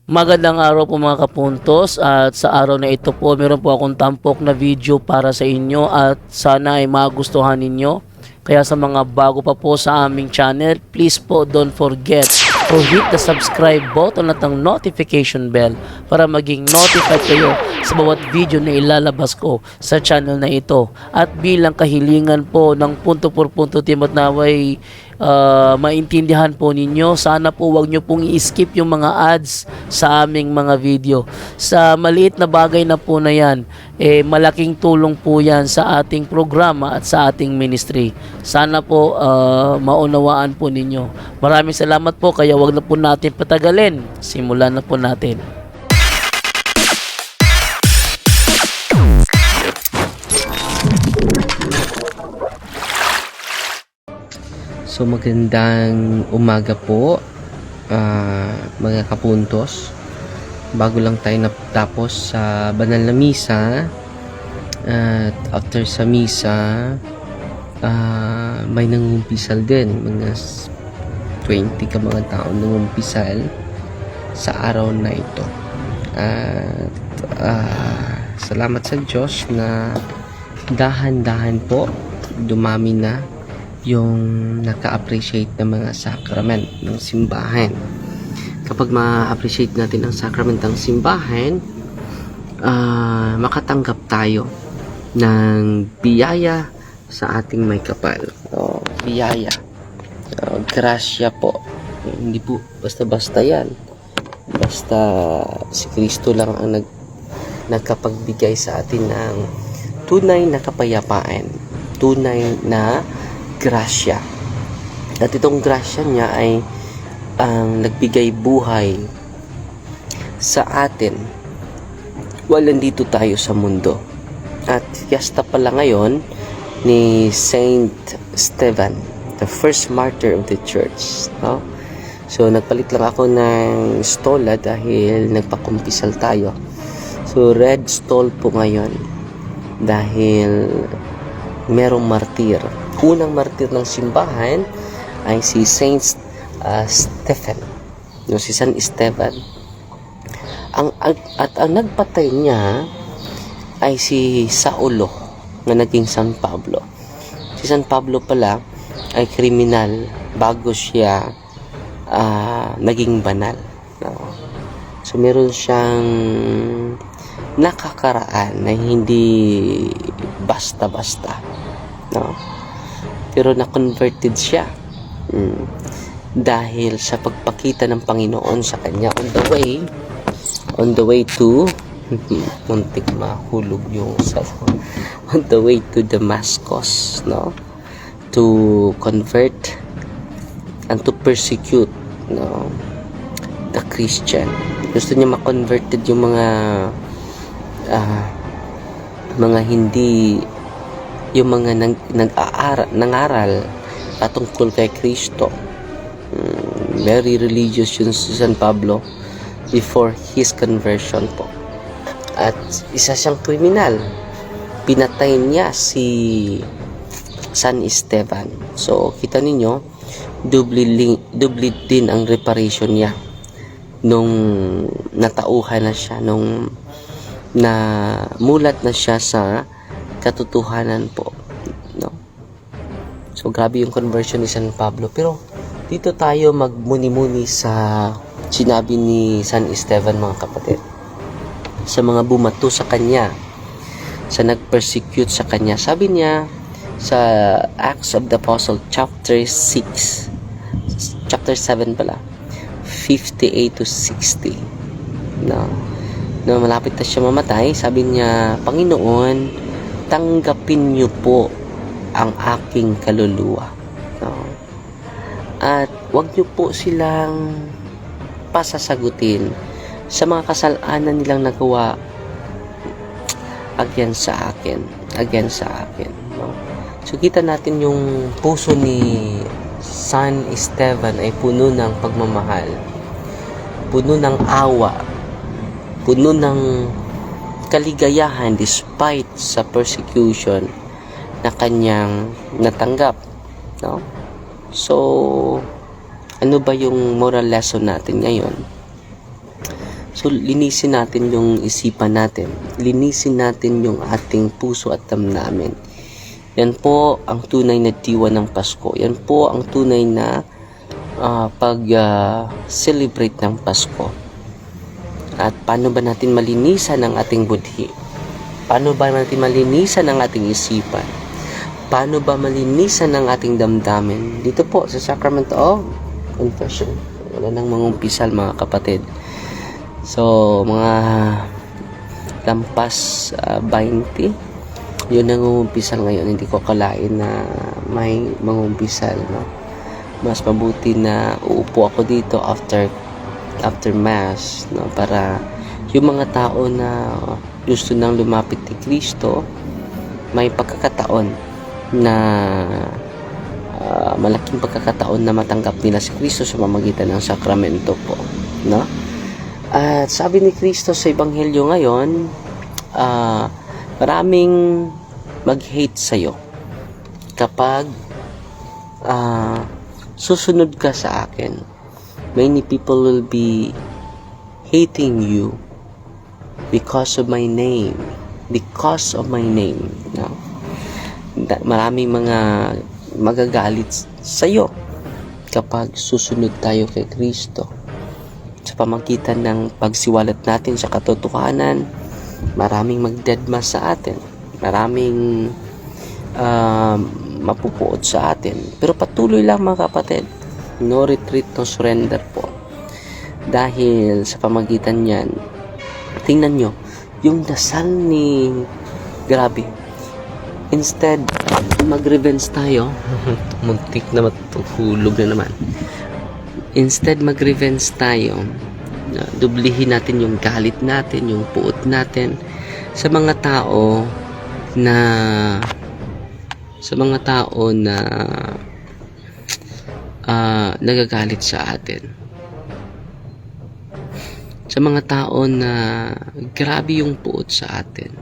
Magandang araw po mga kapuntos, at sa araw na ito po meron po akong tampok na video para sa inyo at sana ay magustuhan ninyo. Kaya sa mga bago pa po sa aming channel, please po don't forget to hit the subscribe button at ang notification bell para maging notified kayo sa bawat video na ilalabas ko sa channel na ito. At bilang kahilingan po ng punto por punto team at naway maintindihan po ninyo, sana po wag nyo pong i-skip yung mga ads sa aming mga video. Sa maliit na bagay na po na yan, malaking tulong po yan sa ating programa at sa ating ministry. Sana po maunawaan po ninyo. Maraming salamat po, kaya wag na po natin patagalin. Simulan na po natin. So magandang umaga po mga kapuntos. Bago lang tayo natapos sa banal na misa, at after sa misa may nangumpisal din, mga 20 ka mga tao nangumpisal sa araw na ito. At salamat sa Diyos na dahan-dahan po dumami na yung naka-appreciate ng mga sacrament ng simbahan. Kapag ma-appreciate natin ang sacrament ng simbahan, makatanggap tayo ng biyaya sa ating may kapal. Biyaya. Grasya po. Hindi po basta-basta yan. Basta si Kristo lang ang nagkapagbigay sa atin ng tunay na kapayapaan. Tunay na grasya. At itong grasya niya ay ang nagbigay buhay sa atin while nandito tayo sa mundo. At fiesta pala ngayon ni Saint Stephen, the first martyr of the church, no? So nagpalit lang ako ng stola dahil nagpakumpisal tayo. So red stole po ngayon dahil merong martir. Unang martir ng simbahan ay si Saint Stephen, si San Esteban. Ang nagpatay niya ay si Saulo na naging San Pablo. Si San Pablo pala ay kriminal bago siya naging banal. So meron siyang nakakaraan na hindi basta-basta, pero na-converted siya dahil sa pagpakita ng Panginoon sa kanya on the way to muntik mahulog yung cellphone, on the way to Damascus, to convert and to persecute the Christian. Gusto niya ma-converted yung mga hindi, yung mga nangaral patungkol kay Kristo. Very religious yun si San Pablo before his conversion po. At isa siyang kriminal. Pinatay niya si San Esteban. So kita ninyo, doble din ang reparation niya nung natauhan na siya, nung namulat na siya sa katotohanan po, So grabe yung conversion ni San Pablo. Pero dito tayo magmuni-muni sa sinabi ni San Esteban, mga kapatid, sa mga bumato sa kanya, sa nagpersecute sa kanya. Sabi niya sa Acts of the Apostle chapter 7 pala, 58 to 60, na malapit na siya mamatay. Sabi niya, Panginoon, tanggapin niyo po ang aking kaluluwa, at wag niyo po silang pasasagutin sa mga kasalanan nilang nagawa against sa akin. So kita natin yung puso ni San Esteban ay puno ng pagmamahal, puno ng awa, puno ng kaligayahan despite sa persecution na kanyang natanggap, So ano ba yung moral lesson natin ngayon? So, linisin natin yung isipan natin. Linisin natin yung ating puso at damdamin. Yan po ang tunay na diwa ng Pasko. Yan po ang tunay na pag-celebrate ng Pasko. At paano ba natin malinisan ang ating budhi? Paano ba natin malinisan ang ating isipan? Paano ba malinisan ang ating damdamin? Dito po sa Sacrament of Confession. Wala nang mangumpisal mga kapatid. So, mga lampas 20, yun ang mangumpisal ngayon. Hindi ko akalain na may mangumpisal, no? Mas mabuti na uupo ako dito after Mass, no? Para yung mga tao na gusto nang lumapit kay Kristo, may pagkakataon na malaking pagkakataon na matanggap nila si Kristo sa pamamagitan ng sakramento po, no? At sabi ni Kristo sa Ebanghelyo ngayon, maraming mag-hate sa'yo kapag susunod ka sa akin. Many people will be hating you because of my name. Because of my name. No? Maraming mga magagalit sa'yo kapag susunod tayo kay Kristo. Sa pamagitan ng pagsiwalat natin sa katotohanan, maraming magdedma sa atin, maraming mapupuot sa atin. Pero patuloy lang mga kapatid, no retreat, no surrender po. Dahil sa pamagitan niyan, tingnan nyo, yung dasal ni, grabe, instead mag-revenge tayo, muntik na matuhulog na naman. Instead mag-revenge tayo, dublihin natin yung galit natin, yung puot natin sa mga tao na nagagalit sa atin. Sa mga tao na grabe yung puot sa atin.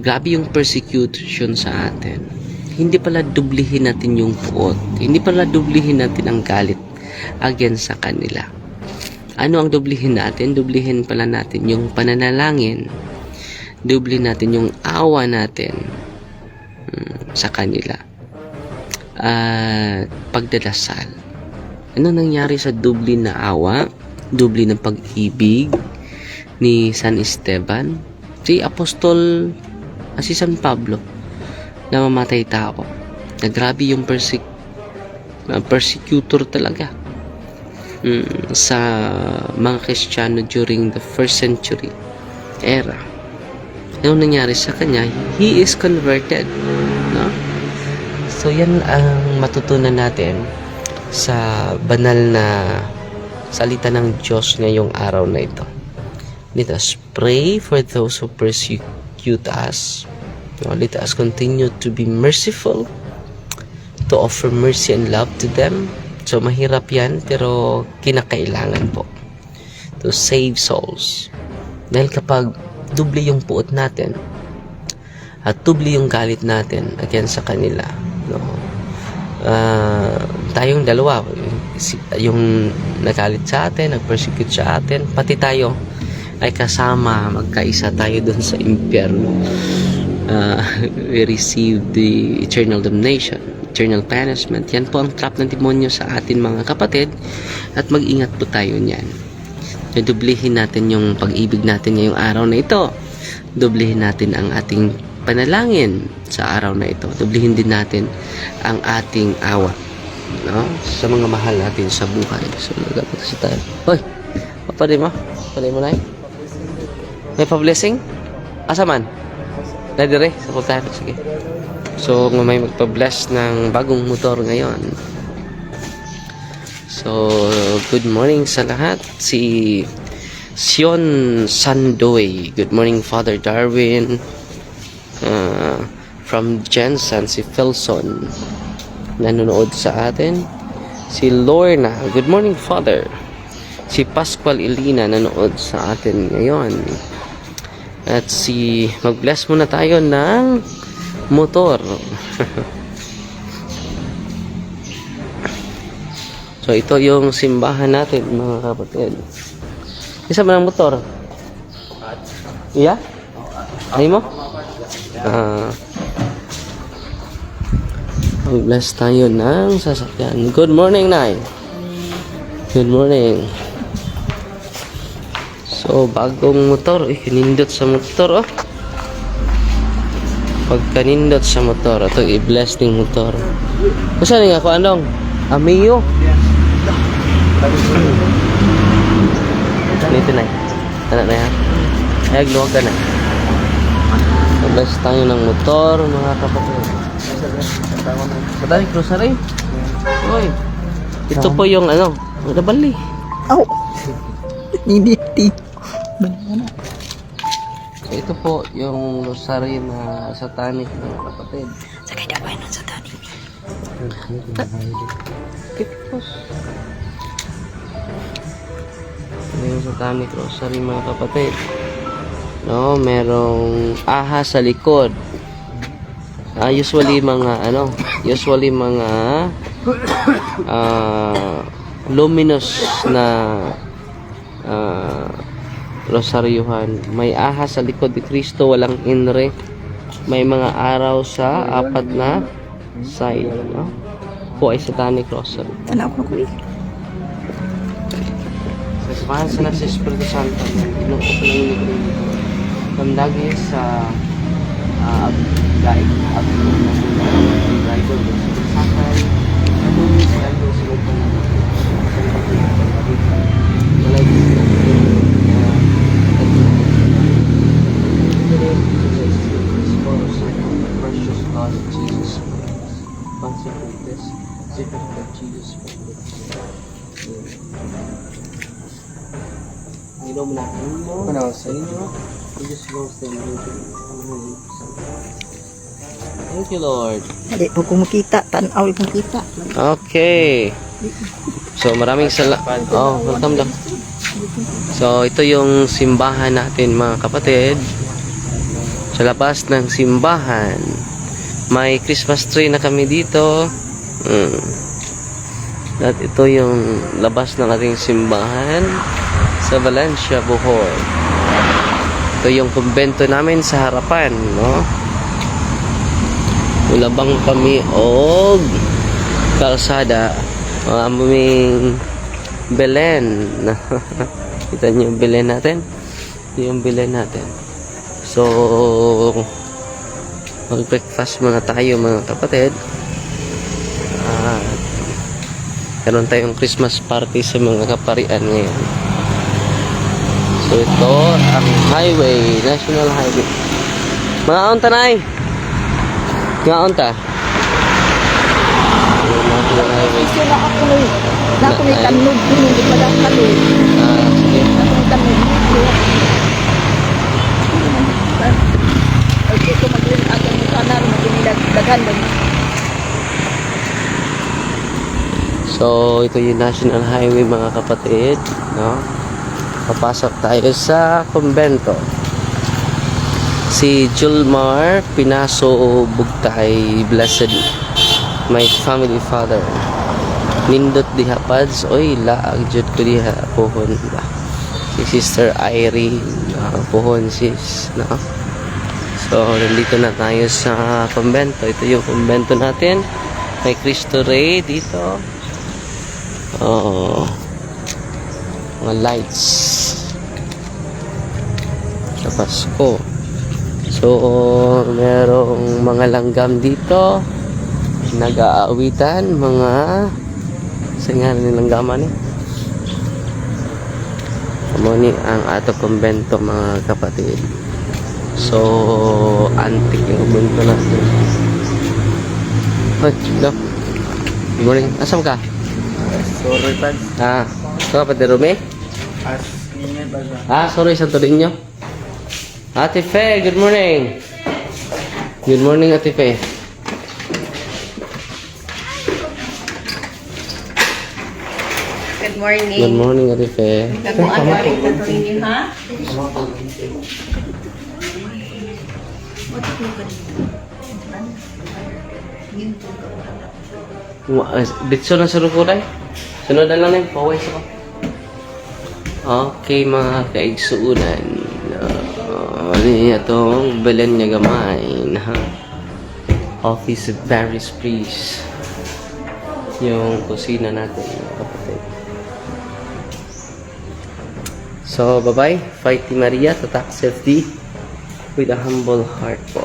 Grabe yung persecution sa atin. Hindi pala dublihin natin yung puot. Hindi pala dublihin natin ang galit against sa kanila. Ano ang dublihin natin? Dublihin pala natin yung pananalangin. Dublihin natin yung awa natin sa kanila. At pagdadasal. Ano nangyari sa dubli na awa? Dubli ng pag-ibig ni San Esteban? Si San Pablo na mamatay tao, na grabe yung persecutor talaga sa mga Kristiyano during the 1st century era. Ano nangyari sa kanya? He is converted, no? So yan ang matutunan natin sa banal na salita ng Diyos ngayong araw na ito. Let us pray for those who persecute us. Let us continue to be merciful, to offer mercy and love to them. So mahirap yan, pero kinakailangan po to save souls. Dahil kapag dubli yung puot natin at dubli yung galit natin against sa kanila, no? Tayong dalawa, yung nagalit sa atin, nag-persecute sa atin, pati tayo ay kasama, magkaisa tayo dun sa impyerno. We receive the eternal damnation, eternal punishment. Yan po ang trap ng demonyo sa atin mga kapatid, at mag-ingat po tayo niyan. Dublihin natin yung pag-ibig natin ngayong araw na ito. Dublihin natin ang ating panalangin sa araw na ito. Dublihin din natin ang ating awa, no? Sa mga mahal natin sa buhay. So, nagpapatas tayo. Hoy, papaday mo? Papaday mo na eh? May pa-blessing? Asa man? Nadire, sa puntahan. Sige. So, may magpa-bless ng bagong motor ngayon. So, good morning sa lahat. Si Sion Sandoy. Good morning, Father Darwin. From Jensen, si Felson nanonood sa atin. Si Lorna. Good morning, Father. Si Pascual Elina nanonood sa atin ngayon. At mag-bless muna tayo ng motor. So, ito yung simbahan natin, mga kapatid. Isa ba ng motor? Iya? Ay mo? Mag-bless tayo ng sasakyan. Good morning, Nay. Good morning. So, bagong motor. Kinindot sa motor, oh. Pagkanindot sa motor, ito i-bless ng motor. Kasi nga ako, anong? Amiyo. Dito na. Anak na yan. Ay, agluwag ka na. Bless tayo ng motor, mga kapatid. Patay, grocery. Uy. Ito po yung ano, nabali. Oh. Niditi. So, ito po yung rosary na satanic, mga kapatid. Sakay daw ay nun sa tani. Ito yung satanic rosary, mga kapatid. No, merong ahas sa likod. Usually mga luminous na rosaryuhan. May ahas sa likod ni Kristo, walang inre. May mga araw sa apat na side, no? Po ay satanic rosary. Tanaw ko ko. Sa samahan sa nasa Espiritu Santo, inuupo ko lang yung dito. Pamdagi sa guide, driver, sakay, driver, sulupan na. Precious God of Jesus Christ, consecrate this secret of Jesus Christ. Inom natin mo sa inyo. We just go sa inyo. Thank you, Lord. Hindi po kumukita. Tanaw ko kita. Okay. So, maraming salamat. Oh, welcome lang. So, ito yung simbahan natin, mga kapatid. Sa labas ng simbahan, may Christmas tree na kami dito. At ito yung labas ng ating simbahan sa Valencia, Bohol. Ito yung kumbento namin sa harapan, no? Ulabang kami og kalsada, mga aming Belen. Kita niyo yung Belen natin? Yung Belen natin. So, mag-breakfast muna tayo, mga kapatid. Karoon tayong Christmas party sa mga kaparian ngayon. So, ito ang highway, national highway. Mga onta na ay! Mga onta. National highway. Kasi na ako may kanod. Hindi pa lang kanod. Sige. Ako may kanod. Ay, ito mag-rin ako ng kanan. Maginilagan mo. So, ito yung national highway, mga kapatid, no? Papasok tayo sa kumbento. Si Julmar Pinaso Bugtay, blessed my family father. Nindot diha pads, oy laag jud ko diha pohon ba. Si Sister Irene, pohon sis, no? So, nandito na tayo sa kumbento. Ito yung kumbento natin. May Cristo Rey dito. Oo. Mga lights sa Pasko. So, merong mga langgam dito. Nag-aawitan. Mga singalan nilang gaman eh. Amo ni ang ato kumbento, mga kapatid. So, antique yung kumbento natin. Hoy, no. Good morning. Asam ka? Sorry, Pad. Ito ka, Pati Rumi? Sorry, Santo Niño. Ate Fe, good morning. Good morning, Ate Fe. Good morning. Good morning, Ate Fe. Nakuha ka rin na ito ninyo, ha? Bitso na sa rukuray? Sunod na lang na yung pawis ako. Okay, mga kaigsuunan. Ano itong balan niya gamay. Office of Paris, please. Yung kusina natin, mga kapatid. So, bye-bye. Fighting Maria, Tatak Safety with a humble heart po.